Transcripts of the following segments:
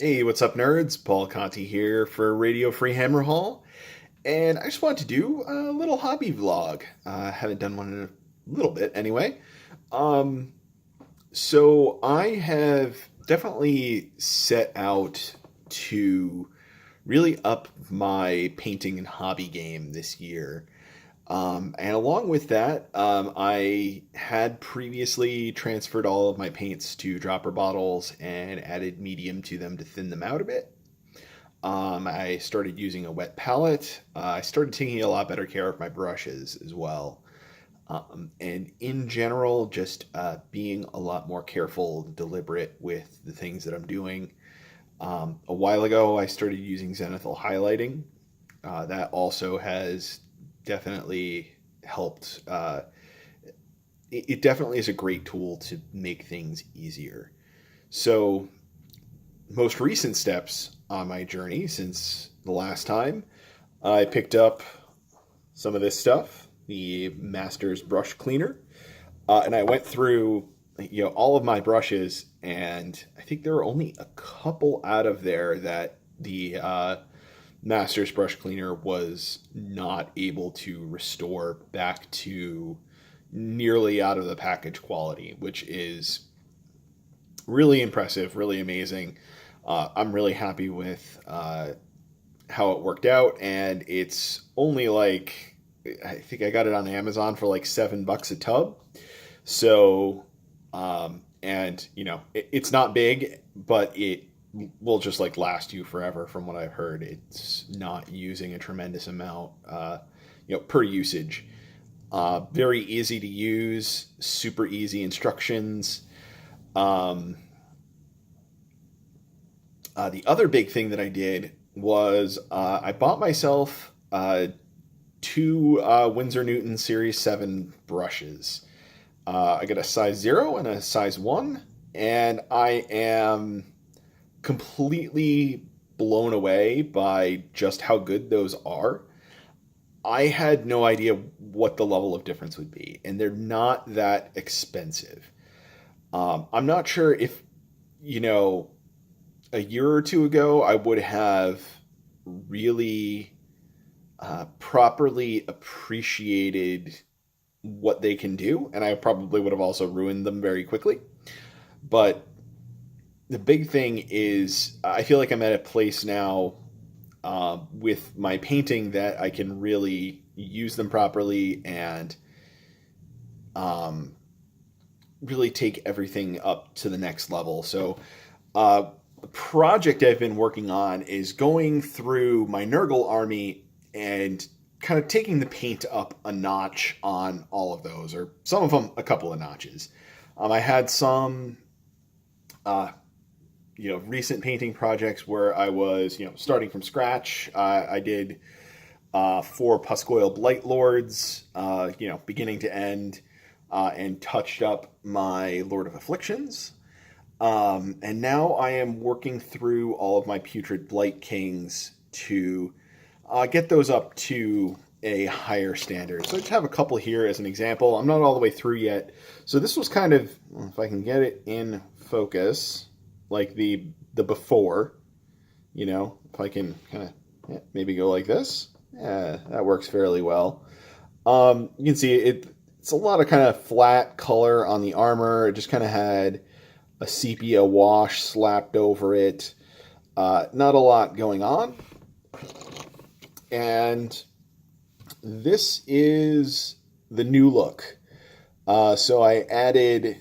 Hey, what's up, nerds? Paul Conti here for Radio Free Hammer Hall, and I just wanted to do a little hobby vlog. I haven't done one in a little bit anyway. Um, so I have definitely set out to really up my painting and hobby game this year. And along with that, I had previously transferred all of my paints to dropper bottles and added medium to them to thin them out a bit. I started using a wet palette. I started taking a lot better care of my brushes as well. And in general, just being a lot more careful, deliberate with the things that I'm doing. A while ago, I started using zenithal highlighting. That also has definitely helped. It definitely is a great tool to make things easier. So, most recent steps on my journey since the last time, I picked up some of this stuff, the Master's brush cleaner, and I went through all of my brushes, and I think there were only a couple out of there that the Master's brush cleaner was not able to restore back to nearly out of the package quality, which is really impressive, really amazing. I'm really happy with how it worked out, and it's only like I think I got it on Amazon for like $7 a tub. So, and it's not big, but it will just like last you forever. From what I've heard, it's not using a tremendous amount, per usage. Very easy to use, super easy instructions. Um, the other big thing that I did was I bought myself two Windsor Newton Series 7 brushes. I got a size 0 and a size 1, and I am completely blown away by just how good those are. I had no idea what the level of difference would be, and they're not that expensive. I'm not sure if, you know, a year or two ago, I would have really properly appreciated what they can do, and I probably would have also ruined them very quickly. But the big thing is, I feel like I'm at a place now with my painting that I can really use them properly and um, really take everything up to the next level. So, the project I've been working on is going through my Nergal Army and kind of taking the paint up a notch on all of those, or some of them a couple of notches. I had some, uh, recent painting projects where I was, starting from scratch. I did 4 Puscoil Blight Lords, beginning to end, and touched up my Lord of Afflictions. And now I am working through all of my Putrid Blight Kings to get those up to a higher standard. So I just have a couple here as an example. I'm not all the way through yet. So this was kind of, if I can get it in focus, like the before, if I can kind of maybe go like this. Yeah, that works fairly well. You can see it's a lot of kind of flat color on the armor. It just kind of had a sepia wash slapped over it. Not a lot going on. And this is the new look. So I added,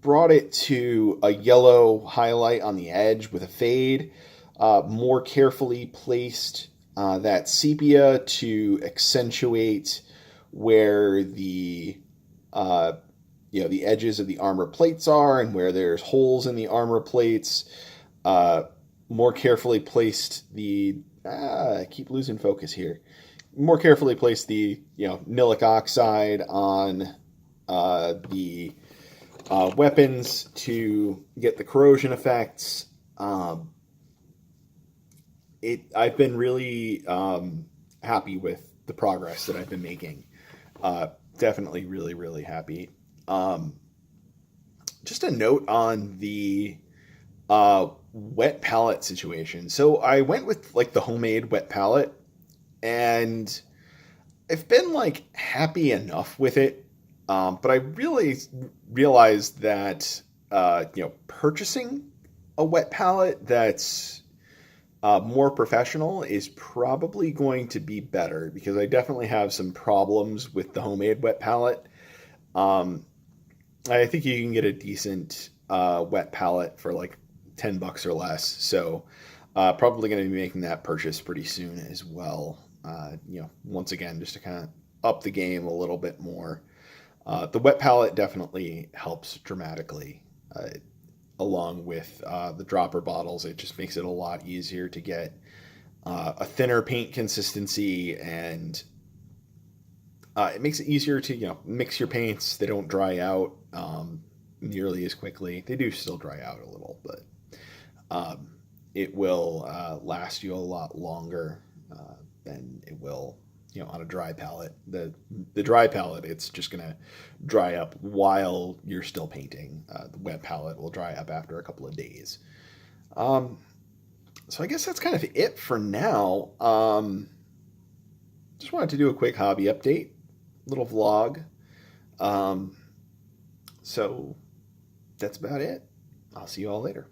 brought it to a yellow highlight on the edge with a fade, more carefully placed that sepia to accentuate where the edges of the armor plates are and where there's holes in the armor plates. More carefully placed the I keep losing focus here. More carefully placed the nilic oxide on the weapons to get the corrosion effects. I've been really happy with the progress that I've been making. Definitely really, really happy. Just a note on the wet palette situation. So I went with like the homemade wet palette, and I've been like happy enough with it. But I really realized that purchasing a wet palette that's more professional is probably going to be better, because I definitely have some problems with the homemade wet palette. Um, I think you can get a decent wet palette for like $10 or less. So probably going to be making that purchase pretty soon as well. Once again, just to kind of up the game a little bit more. The wet palette definitely helps dramatically, along with the dropper bottles. It just makes it a lot easier to get a thinner paint consistency, and it makes it easier to mix your paints. They don't dry out nearly as quickly. They do still dry out a little, but it will last you a lot longer than it will on a dry palette. The dry palette, it's just gonna dry up while you're still painting. The wet palette will dry up after a couple of days. So I guess that's kind of it for now. Just wanted to do a quick hobby update, little vlog. So that's about it. I'll see you all later.